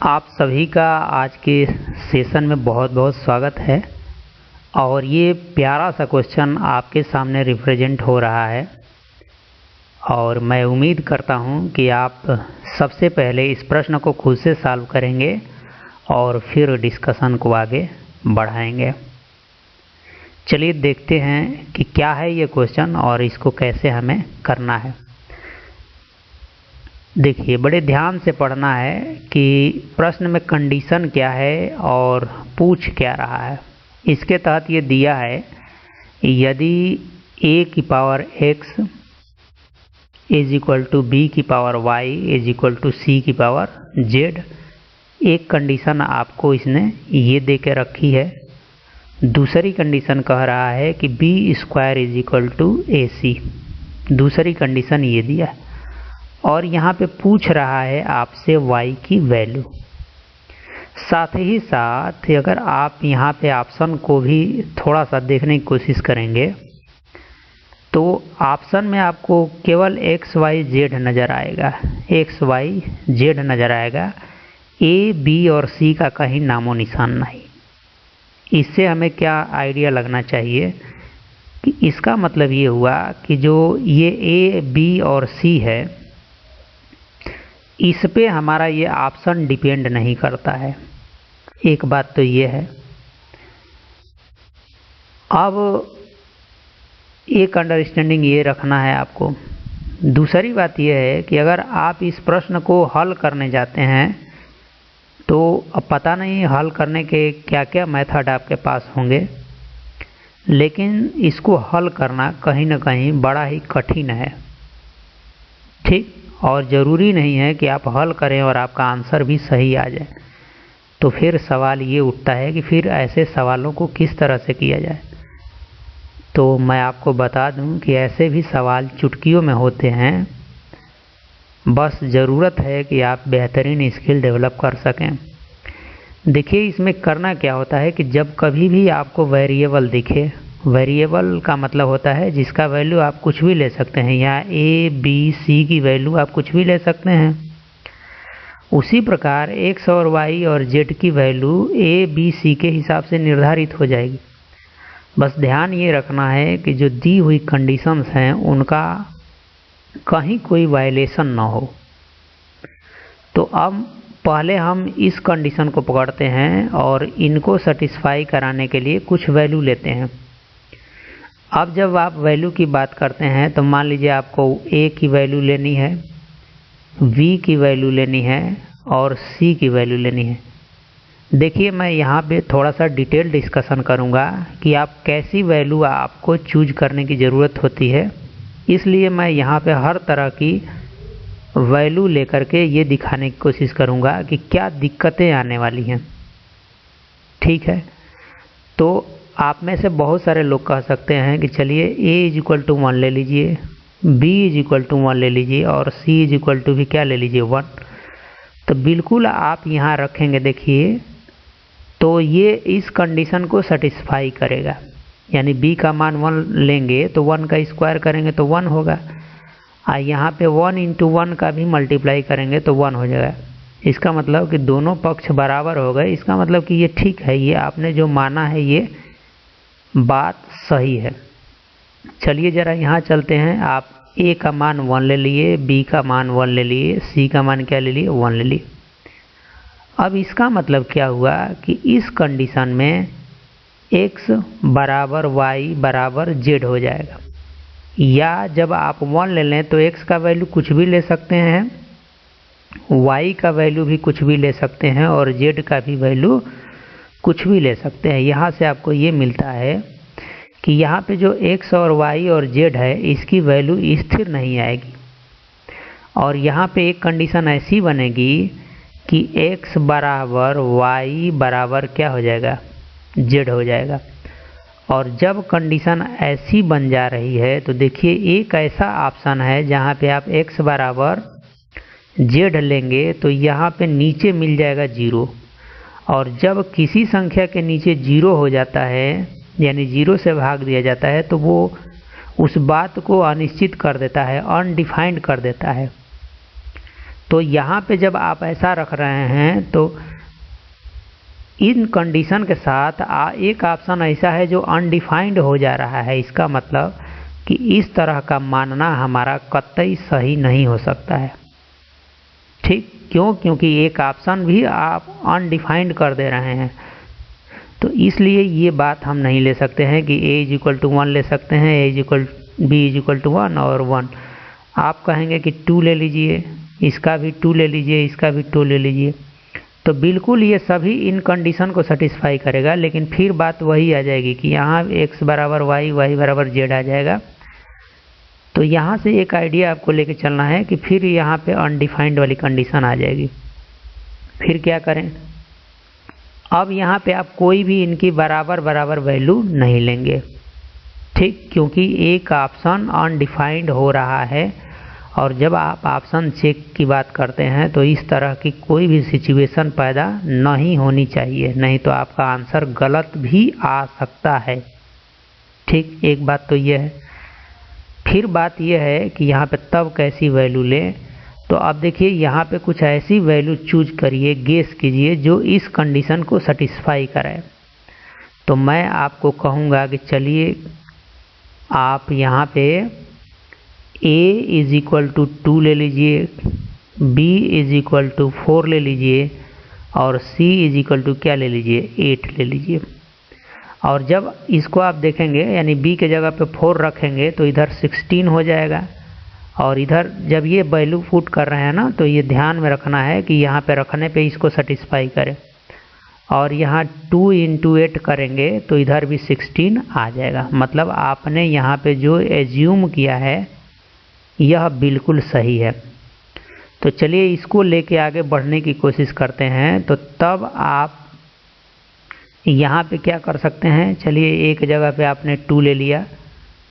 आप सभी का आज के सेशन में बहुत बहुत स्वागत है। और ये प्यारा सा क्वेश्चन आपके सामने रिप्रेजेंट हो रहा है और मैं उम्मीद करता हूँ कि आप सबसे पहले इस प्रश्न को खुद से सॉल्व करेंगे और फिर डिस्कशन को आगे बढ़ाएंगे। चलिए देखते हैं कि क्या है ये क्वेश्चन और इसको कैसे हमें करना है। देखिए, बड़े ध्यान से पढ़ना है कि प्रश्न में कंडीशन क्या है और पूछ क्या रहा है। इसके तहत ये दिया है, यदि a की power x is equal to b की power y is equal to c की पावर z, एक कंडीशन आपको इसने ये दे के रखी है। दूसरी कंडीशन कह रहा है कि b square is equal to ac, दूसरी कंडीशन ये दिया है। और यहाँ पे पूछ रहा है आपसे y की वैल्यू। साथ ही साथ अगर आप यहाँ पे ऑप्शन को भी थोड़ा सा देखने की कोशिश करेंगे तो ऑप्शन में आपको केवल x y z नज़र आएगा, x y z नज़र आएगा। a b और c का कहीं नामो निशान नहीं। इससे हमें क्या आइडिया लगना चाहिए कि इसका मतलब ये हुआ कि जो ये a b और c है, इस पे हमारा ये ऑप्शन डिपेंड नहीं करता है। एक बात तो ये है। अब एक अंडरस्टैंडिंग ये रखना है आपको। दूसरी बात यह है कि अगर आप इस प्रश्न को हल करने जाते हैं तो अब पता नहीं हल करने के क्या क्या मेथड आपके पास होंगे, लेकिन इसको हल करना कहीं ना कहीं बड़ा ही कठिन है। ठीक, और ज़रूरी नहीं है कि आप हल करें और आपका आंसर भी सही आ जाए। तो फिर सवाल ये उठता है कि फिर ऐसे सवालों को किस तरह से किया जाए। तो मैं आपको बता दूं कि ऐसे भी सवाल चुटकियों में होते हैं। बस ज़रूरत है कि आप बेहतरीन स्किल डेवलप कर सकें। देखिए, इसमें करना क्या होता है कि जब कभी भी आपको वेरिएबल दिखे, वेरिएबल का मतलब होता है जिसका वैल्यू आप कुछ भी ले सकते हैं। यहाँ a b c की वैल्यू आप कुछ भी ले सकते हैं। उसी प्रकार x और y और z की वैल्यू a b c के हिसाब से निर्धारित हो जाएगी। बस ध्यान ये रखना है कि जो दी हुई कंडीशंस हैं उनका कहीं कोई वायलेशन ना हो। तो अब पहले हम इस कंडीशन को पकड़ते हैं और इनको सेटिस्फाई कराने के लिए कुछ वैल्यू लेते हैं। अब जब आप वैल्यू की बात करते हैं तो मान लीजिए आपको a की वैल्यू लेनी है, v की वैल्यू लेनी है और c की वैल्यू लेनी है। देखिए, मैं यहाँ पे थोड़ा सा डिटेल डिस्कशन करूँगा कि आप कैसी वैल्यू आपको चूज करने की ज़रूरत होती है। इसलिए मैं यहाँ पे हर तरह की वैल्यू लेकर के ये दिखाने की कोशिश करूँगा कि क्या दिक्कतें आने वाली हैं। ठीक है, तो आप में से बहुत सारे लोग कह सकते हैं कि चलिए a इज इक्वल टू 1 ले लीजिए, b इज इक्वल टू 1 ले लीजिए और c इज इक्वल टू भी क्या ले लीजिए 1। तो बिल्कुल आप यहाँ रखेंगे, देखिए, तो ये इस कंडीशन को सेटिस्फाई करेगा। यानी b का मान 1 लेंगे तो 1 का स्क्वायर करेंगे तो 1 होगा, और यहाँ पे 1 इंटू 1 का भी मल्टीप्लाई करेंगे तो 1 हो जाएगा। इसका मतलब कि दोनों पक्ष बराबर हो गए। इसका मतलब कि ये ठीक है, ये आपने जो माना है ये बात सही है। चलिए ज़रा यहाँ चलते हैं। आप a का मान 1 ले लिए, b का मान 1 ले लिए, c का मान क्या ले लिए 1 ले लिए। अब इसका मतलब क्या हुआ कि इस कंडीशन में x बराबर y बराबर z हो जाएगा। या जब आप 1 ले लें तो x का वैल्यू कुछ भी ले सकते हैं, y का वैल्यू भी कुछ भी ले सकते हैं और z का भी वैल्यू कुछ भी ले सकते हैं। यहाँ से आपको ये मिलता है कि यहाँ पे जो x और y और z है इसकी वैल्यू स्थिर नहीं आएगी। और यहाँ पे एक कंडीशन ऐसी बनेगी कि x बराबर y बराबर क्या हो जाएगा z हो जाएगा। और जब कंडीशन ऐसी बन जा रही है तो देखिए, एक ऐसा ऑप्शन है जहाँ पे आप x बराबर z लेंगे तो यहाँ पे नीचे मिल जाएगा 0। और जब किसी संख्या के नीचे 0 हो जाता है, यानी 0 से भाग दिया जाता है, तो वो उस बात को अनिश्चित कर देता है, अनडिफाइंड कर देता है। तो यहाँ पे जब आप ऐसा रख रहे हैं तो इन कंडीशन के साथ एक ऑप्शन ऐसा है जो अनडिफाइंड हो जा रहा है। इसका मतलब कि इस तरह का मानना हमारा कतई सही नहीं हो सकता है। ठीक, क्यों? क्योंकि एक ऑप्शन भी आप अनडिफाइंड कर दे रहे हैं। तो इसलिए ये बात हम नहीं ले सकते हैं कि a = 1 ले सकते हैं, b = 1 और 1। आप कहेंगे कि 2 ले लीजिए, इसका भी 2 ले लीजिए, इसका भी 2 ले लीजिए, तो बिल्कुल ये सभी इन कंडीशन को सेटिस्फाई करेगा। लेकिन फिर बात वही आ जाएगी कि यहाँ x बराबर y, y बराबर z आ जाएगा। तो यहाँ से एक आइडिया आपको लेके चलना है कि फिर यहाँ पे अनडिफाइंड वाली कंडीशन आ जाएगी। फिर क्या करें? अब यहाँ पे आप कोई भी इनकी बराबर बराबर वैल्यू नहीं लेंगे। ठीक, क्योंकि एक ऑप्शन अनडिफाइंड हो रहा है और जब आप ऑप्शन चेक की बात करते हैं तो इस तरह की कोई भी सिचुएशन पैदा नहीं होनी चाहिए, नहीं तो आपका आंसर गलत भी आ सकता है। ठीक, एक बात तो यह है। फिर बात यह है कि यहाँ पे तब कैसी वैल्यू लें। तो अब देखिए यहाँ पे कुछ ऐसी वैल्यू चूज करिए, गेस कीजिए जो इस कंडीशन को सेटिस्फाई कराए। तो मैं आपको कहूँगा कि चलिए आप यहाँ पे a = 2 ले लीजिए, b = 4 ले लीजिए और c क्या ले लीजिए? 8 ले लीजिए। और जब इसको आप देखेंगे यानी b के जगह पे 4 रखेंगे तो इधर 16 हो जाएगा। और इधर जब ये वैल्यू पुट कर रहे हैं ना, तो ये ध्यान में रखना है कि यहाँ पे रखने पे इसको सेटिस्फाई करें। और यहाँ 2 × 8 करेंगे तो इधर भी 16 आ जाएगा। मतलब आपने यहाँ पे जो एज्यूम किया है यह बिल्कुल सही है। तो चलिए इसको लेके आगे बढ़ने की कोशिश करते हैं। तो तब आप यहाँ पे क्या कर सकते हैं? चलिए एक जगह पे आपने 2 ले लिया,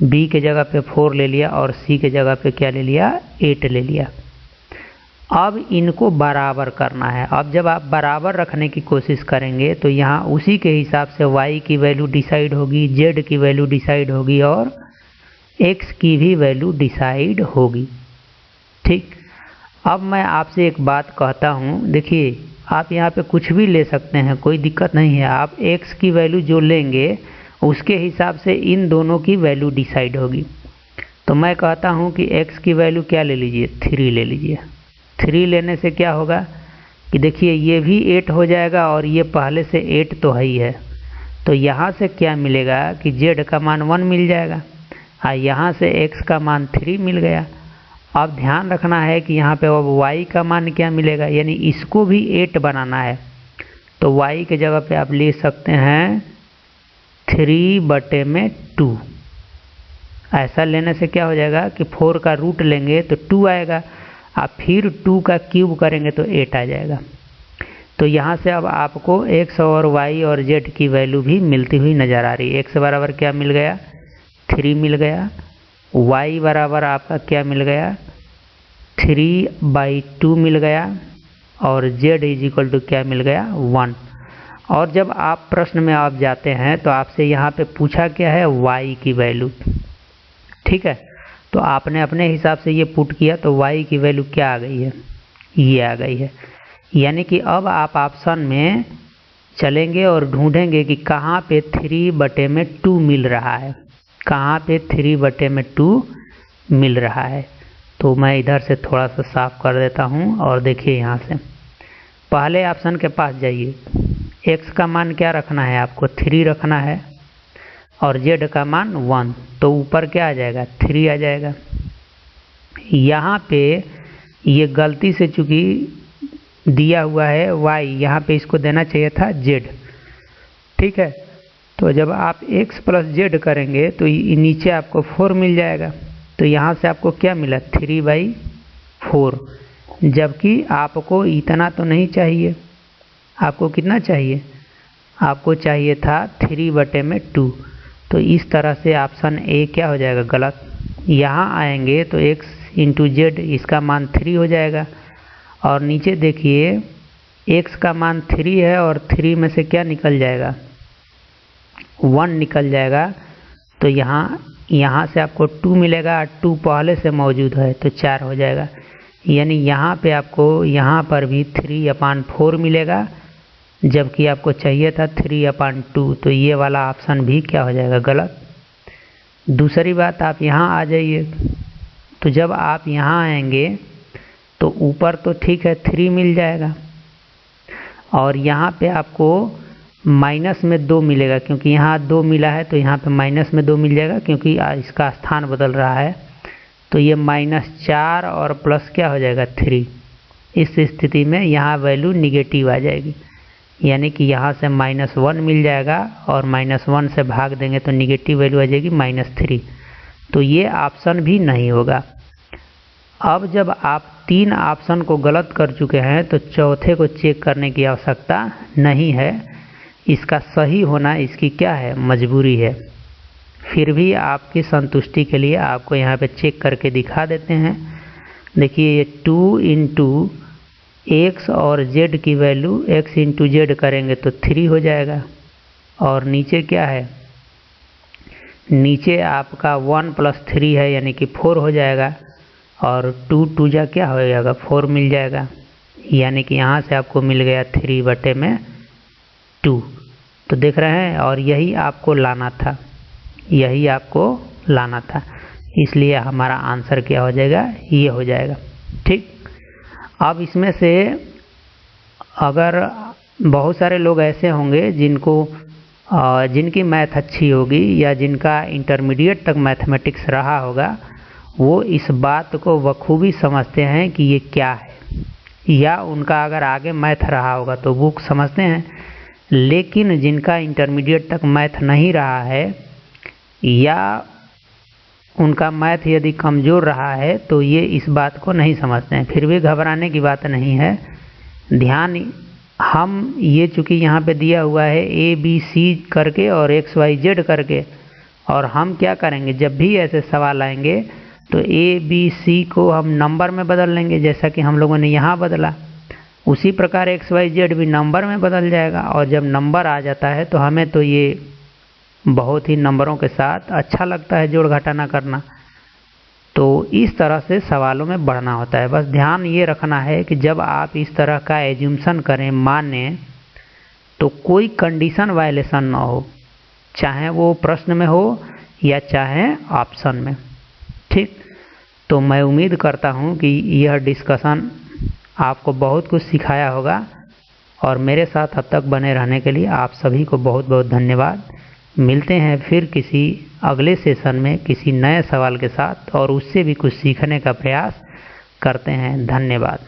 b के जगह पे 4 ले लिया और c के जगह पे क्या ले लिया? 8 ले लिया। अब इनको बराबर करना है। अब जब आप बराबर रखने की कोशिश करेंगे तो यहाँ उसी के हिसाब से y की वैल्यू डिसाइड होगी, z की वैल्यू डिसाइड होगी और x की भी वैल्यू डिसाइड होगी। ठीक, अब मैं आपसे एक बात कहता हूँ, देखिए आप यहाँ पे कुछ भी ले सकते हैं, कोई दिक्कत नहीं है। आप x की वैल्यू जो लेंगे उसके हिसाब से इन दोनों की वैल्यू डिसाइड होगी। तो मैं कहता हूँ कि x की वैल्यू क्या ले लीजिए? 3 ले लीजिए। 3 लेने से क्या होगा कि देखिए ये भी 8 हो जाएगा और ये पहले से 8 तो है ही है। तो यहाँ से क्या मिलेगा कि z का मान 1 मिल जाएगा और यहाँ से x का मान 3 मिल गया। अब ध्यान रखना है कि यहाँ पे अब y का मान क्या मिलेगा, यानी इसको भी 8 बनाना है। तो y के जगह पे आप ले सकते हैं 3/2। ऐसा लेने से क्या हो जाएगा कि 4 का रूट लेंगे तो 2 आएगा, आप फिर 2 का क्यूब करेंगे तो 8 आ जाएगा। तो यहाँ से अब आपको x और y और z की वैल्यू भी मिलती हुई नज़र आ रही है। x बराबर क्या मिल गया? 3 मिल गया। y बराबर आपका क्या मिल गया? 3/2 मिल गया। और z क्या मिल गया? 1। और जब आप प्रश्न में आप जाते हैं तो आपसे यहाँ पे पूछा क्या है? y की वैल्यू। ठीक है, तो आपने अपने हिसाब से ये पुट किया तो y की वैल्यू क्या आ गई है? ये आ गई है। यानी कि अब आप ऑप्शन में चलेंगे और ढूंढेंगे कि कहाँ पे 3/2 मिल रहा है, कहाँ पे 3/2 मिल रहा है। तो मैं इधर से थोड़ा सा साफ कर देता हूँ और देखिए यहाँ से पहले ऑप्शन के पास जाइए। x का मान क्या रखना है आपको? 3 रखना है और z का मान 1। तो ऊपर क्या आ जाएगा? 3 आ जाएगा। यहाँ पे ये गलती से चूँकि दिया हुआ है y, यहाँ पे इसको देना चाहिए था z। ठीक है, तो जब आप x + z करेंगे तो नीचे आपको 4 मिल जाएगा। तो यहाँ से आपको क्या मिला? 3/4। जबकि आपको इतना तो नहीं चाहिए, आपको कितना चाहिए? आपको चाहिए था 3/2। तो इस तरह से ऑप्शन ए क्या हो जाएगा? गलत। यहाँ आएंगे तो x × z, इसका मान 3 हो जाएगा। और नीचे देखिए x का मान 3 है और 3 में से क्या निकल जाएगा? 1 निकल जाएगा। तो यहाँ से आपको 2 मिलेगा, 2 पहले से मौजूद है तो 4 हो जाएगा। यानी यहाँ पे आपको यहाँ पर भी 3/4 मिलेगा, जबकि आपको चाहिए था 3/2। तो ये वाला ऑप्शन भी क्या हो जाएगा, गलत। दूसरी बात, आप यहाँ आ जाइए। तो जब आप यहाँ आएंगे तो ऊपर तो ठीक है 3 मिल जाएगा, और यहाँ पे आपको माइनस में 2 मिलेगा, क्योंकि यहाँ 2 मिला है तो यहाँ पे माइनस में 2 मिल जाएगा, क्योंकि इसका स्थान बदल रहा है। तो ये -4 और प्लस क्या हो जाएगा 3। इस स्थिति में यहाँ वैल्यू निगेटिव आ जाएगी, यानी कि यहाँ से -1 मिल जाएगा और -1 से भाग देंगे तो निगेटिव वैल्यू आ जाएगी -3। तो ये ऑप्शन भी नहीं होगा। अब जब आप 3 ऑप्शन को गलत कर चुके हैं तो चौथे को चेक करने की आवश्यकता नहीं है। इसका सही होना इसकी क्या है, मजबूरी है। फिर भी आपकी संतुष्टि के लिए आपको यहाँ पे चेक करके दिखा देते हैं। देखिए ये 2 × x और z की वैल्यू x × z करेंगे तो 3 हो जाएगा, और नीचे क्या है, नीचे आपका 1 + 3 है यानी कि 4 हो जाएगा, और 2 × 2 जा क्या हो जाएगा, 4 मिल जाएगा, यानी कि यहाँ से आपको मिल गया 3/2। तो देख रहे हैं, और यही आपको लाना था, यही आपको लाना था, इसलिए हमारा आंसर क्या हो जाएगा, ये हो जाएगा। ठीक। अब इसमें से अगर बहुत सारे लोग ऐसे होंगे जिनकी मैथ अच्छी होगी या जिनका इंटरमीडिएट तक मैथमेटिक्स रहा होगा, वो इस बात को बखूबी समझते हैं कि ये क्या है, या उनका अगर आगे मैथ रहा होगा तो वो समझते हैं। लेकिन जिनका इंटरमीडिएट तक मैथ नहीं रहा है या उनका मैथ यदि कमज़ोर रहा है तो ये इस बात को नहीं समझते हैं। फिर भी घबराने की बात नहीं है। ध्यान, हम ये चूँकि यहाँ पे दिया हुआ है ABC करके और XYZ करके, और हम क्या करेंगे, जब भी ऐसे सवाल आएंगे तो ABC को हम नंबर में बदल लेंगे, जैसा कि हम लोगों ने यहाँ बदला। उसी प्रकार XYZ भी नंबर में बदल जाएगा, और जब नंबर आ जाता है तो हमें तो ये बहुत ही नंबरों के साथ अच्छा लगता है जोड़ घटाना करना। तो इस तरह से सवालों में बढ़ना होता है। बस ध्यान ये रखना है कि जब आप इस तरह का एज्यूम्शन करें, माने, तो कोई कंडीशन वायलेशन ना हो, चाहे वो प्रश्न में हो या चाहे ऑप्शन में। ठीक। तो मैं उम्मीद करता हूँ कि यह डिस्कशन आपको बहुत कुछ सिखाया होगा, और मेरे साथ अब तक बने रहने के लिए आप सभी को बहुत बहुत धन्यवाद। मिलते हैं फिर किसी अगले सेशन में किसी नए सवाल के साथ, और उससे भी कुछ सीखने का प्रयास करते हैं। धन्यवाद।